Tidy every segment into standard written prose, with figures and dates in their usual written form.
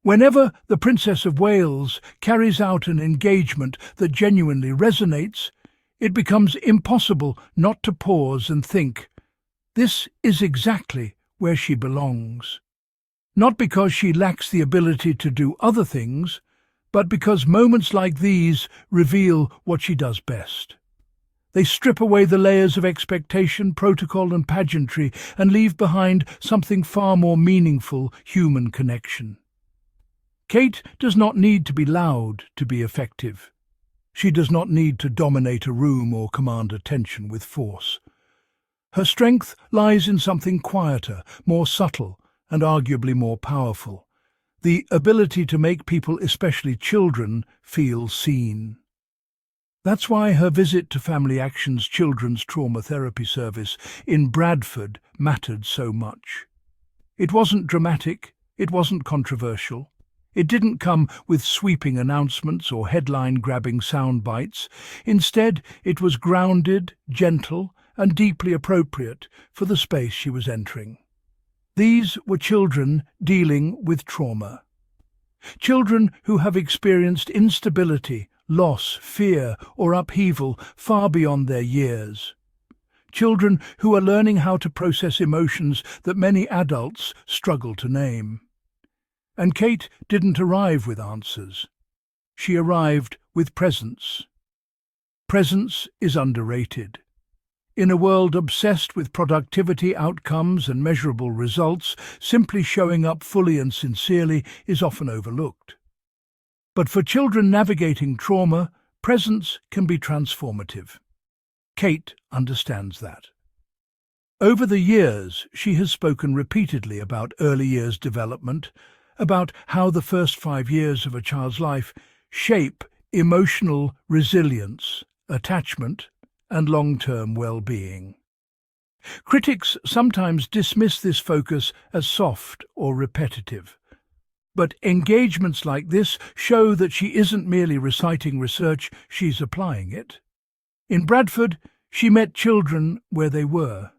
Whenever the Princess of Wales carries out an engagement that genuinely resonates, it becomes impossible not to pause and think, this is exactly where she belongs. Not because she lacks the ability to do other things, but because moments like these reveal what she does best. They strip away the layers of expectation, protocol and pageantry and leave behind something far more meaningful: human connection. Kate does not need to be loud to be effective. She does not need to dominate a room or command attention with force. Her strength lies in something quieter, more subtle, and arguably more powerful: the ability to make people, especially children, feel seen. That's why her visit to Family Action's Children's Trauma Therapy Service in Bradford mattered so much. It wasn't dramatic, it wasn't controversial. It didn't come with sweeping announcements or headline-grabbing sound bites. Instead, it was grounded, gentle, and deeply appropriate for the space she was entering. These were children dealing with trauma. Children who have experienced instability, loss, fear, or upheaval far beyond their years. Children who are learning how to process emotions that many adults struggle to name. And Kate didn't arrive with answers. She arrived with presence. Presence is underrated. In a world obsessed with productivity, outcomes, and measurable results, simply showing up fully and sincerely is often overlooked. But for children navigating trauma, presence can be transformative. Kate understands that. Over the years, she has spoken repeatedly about early years development, about how the first 5 years of a child's life shape emotional resilience, attachment, and long-term well-being. Critics sometimes dismiss this focus as soft or repetitive, but engagements like this show that she isn't merely reciting research, she's applying it. In Bradford, she met children where they were.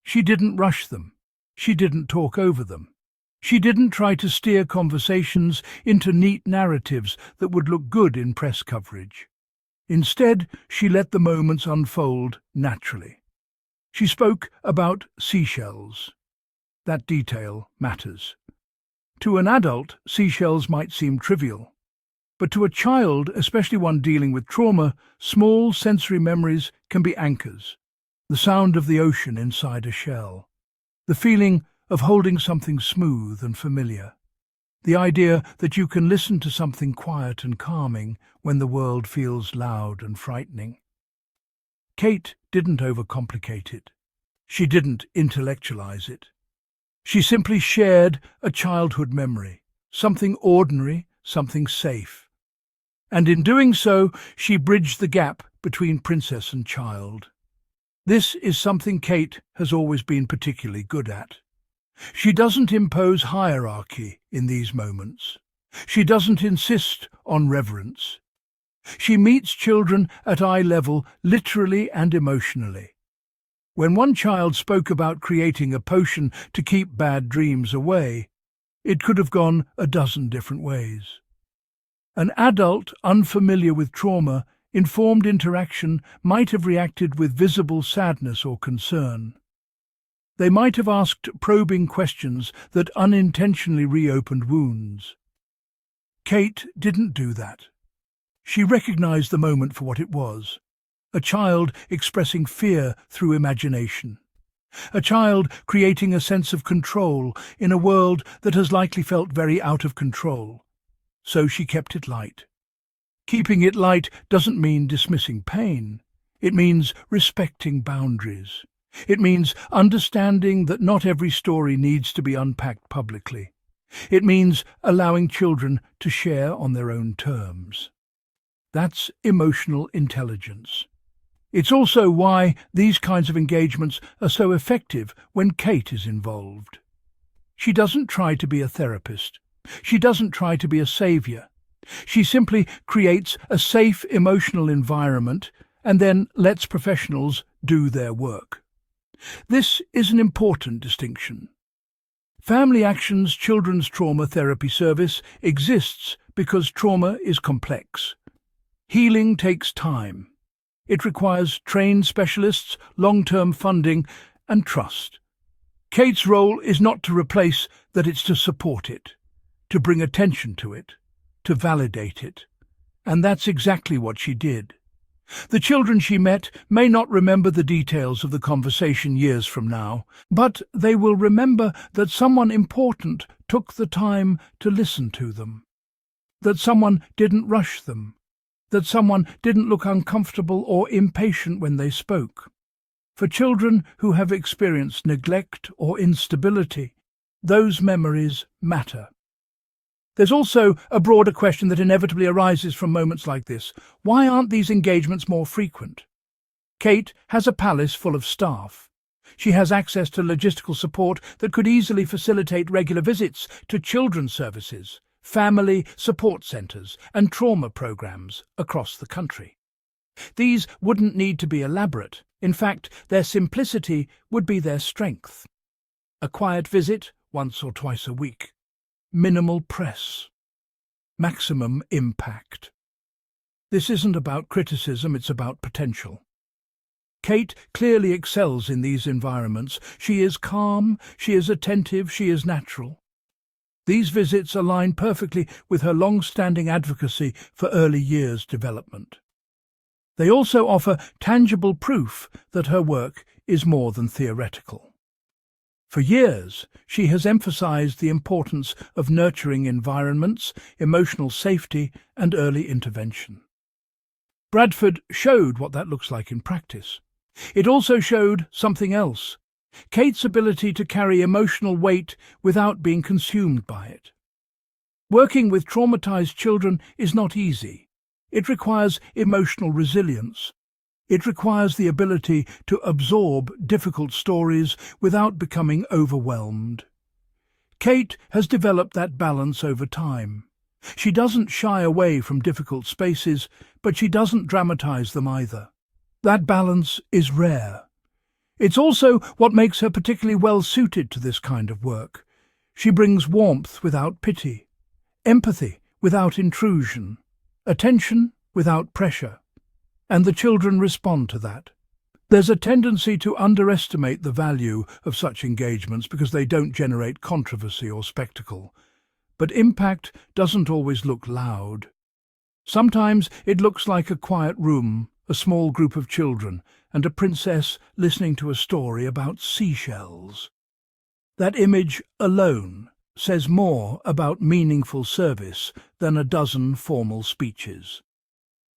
She didn't rush them. She didn't talk over them. She didn't try to steer conversations into neat narratives that would look good in press coverage. Instead, she let the moments unfold naturally. She spoke about seashells. That detail matters. To an adult, seashells might seem trivial. But to a child, especially one dealing with trauma, small sensory memories can be anchors. The sound of the ocean inside a shell. The feeling of holding something smooth and familiar. The idea that you can listen to something quiet and calming when the world feels loud and frightening. Kate didn't overcomplicate it. She didn't intellectualize it. She simply shared a childhood memory, something ordinary, something safe. And in doing so, she bridged the gap between princess and child. This is something Kate has always been particularly good at. She doesn't impose hierarchy in these moments. She doesn't insist on reverence. She meets children at eye level, literally and emotionally. When one child spoke about creating a potion to keep bad dreams away, it could have gone a dozen different ways. An adult unfamiliar with trauma, informed interaction might have reacted with visible sadness or concern. They might have asked probing questions that unintentionally reopened wounds. Kate didn't do that. She recognized the moment for what it was: a child expressing fear through imagination. A child creating a sense of control in a world that has likely felt very out of control. So she kept it light. Keeping it light doesn't mean dismissing pain. It means respecting boundaries. It means understanding that not every story needs to be unpacked publicly. It means allowing children to share on their own terms. That's emotional intelligence. It's also why these kinds of engagements are so effective when Kate is involved. She doesn't try to be a therapist. She doesn't try to be a savior. She simply creates a safe emotional environment and then lets professionals do their work. This is an important distinction. Family Action's Children's Trauma Therapy Service exists because trauma is complex. Healing takes time. It requires trained specialists, long-term funding, and trust. Kate's role is not to replace that, it's to support it, to bring attention to it, to validate it. And that's exactly what she did. The children she met may not remember the details of the conversation years from now, but they will remember that someone important took the time to listen to them, that someone didn't rush them, that someone didn't look uncomfortable or impatient when they spoke. For children who have experienced neglect or instability, those memories matter. There's also a broader question that inevitably arises from moments like this. Why aren't these engagements more frequent? Kate has a palace full of staff. She has access to logistical support that could easily facilitate regular visits to children's services, family support centres, and trauma programs across the country. These wouldn't need to be elaborate. In fact, their simplicity would be their strength. A quiet visit once or twice a week. Minimal press. Maximum impact. This isn't about criticism, it's about potential. Kate clearly excels in these environments. She is calm, she is attentive, she is natural. These visits align perfectly with her long-standing advocacy for early years development. They also offer tangible proof that her work is more than theoretical. For years, she has emphasized the importance of nurturing environments, emotional safety, and early intervention. Bradford showed what that looks like in practice. It also showed something else: Kate's ability to carry emotional weight without being consumed by it. Working with traumatized children is not easy. It requires emotional resilience. It requires the ability to absorb difficult stories without becoming overwhelmed. Kate has developed that balance over time. She doesn't shy away from difficult spaces, but she doesn't dramatize them either. That balance is rare. It's also what makes her particularly well suited to this kind of work. She brings warmth without pity, empathy without intrusion, attention without pressure. And the children respond to that. There's a tendency to underestimate the value of such engagements because they don't generate controversy or spectacle. But impact doesn't always look loud. Sometimes it looks like a quiet room, a small group of children, and a princess listening to a story about seashells. That image alone says more about meaningful service than a dozen formal speeches.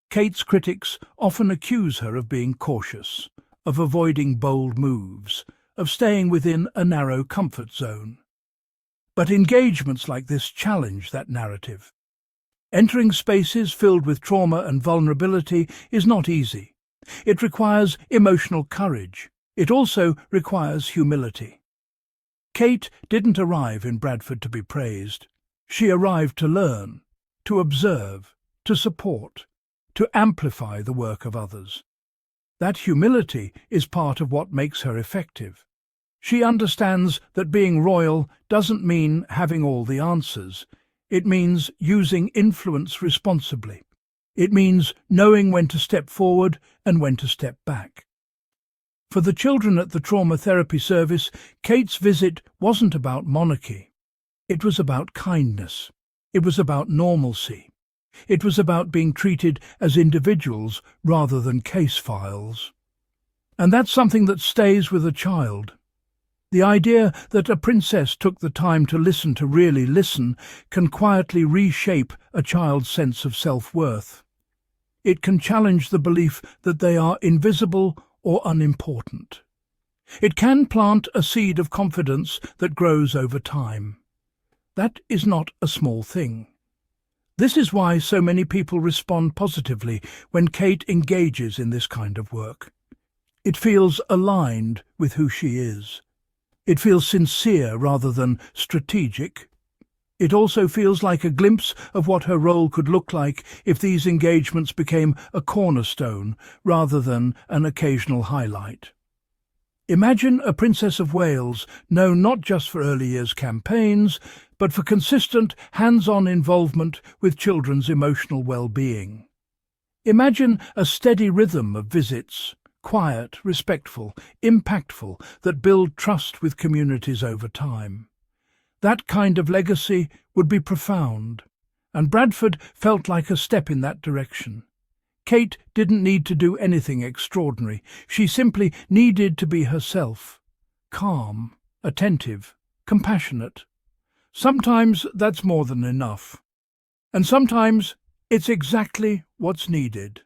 Kate's critics often accuse her of being cautious, of avoiding bold moves, of staying within a narrow comfort zone. But engagements like this challenge that narrative. Entering spaces filled with trauma and vulnerability is not easy. It requires emotional courage. It also requires humility. Kate didn't arrive in Bradford to be praised. She arrived to learn, to observe, to support, to amplify the work of others. That humility is part of what makes her effective. She understands that being royal doesn't mean having all the answers. It means using influence responsibly. It means knowing when to step forward and when to step back. For the children at the trauma therapy service, Kate's visit wasn't about monarchy. It was about kindness. It was about normalcy. It was about being treated as individuals rather than case files. And that's something that stays with a child. The idea that a princess took the time to really listen, can quietly reshape a child's sense of self-worth. It can challenge the belief that they are invisible or unimportant. It can plant a seed of confidence that grows over time. That is not a small thing. This is why so many people respond positively when Kate engages in this kind of work. It feels aligned with who she is. It feels sincere rather than strategic. It also feels like a glimpse of what her role could look like if these engagements became a cornerstone rather than an occasional highlight. Imagine a Princess of Wales known not just for early years campaigns, but for consistent, hands-on involvement with children's emotional well-being. Imagine a steady rhythm of visits, quiet, respectful, impactful, that build trust with communities over time. That kind of legacy would be profound, and Bradford felt like a step in that direction. Kate didn't need to do anything extraordinary. She simply needed to be herself. Calm, attentive, compassionate. Sometimes that's more than enough. And sometimes it's exactly what's needed.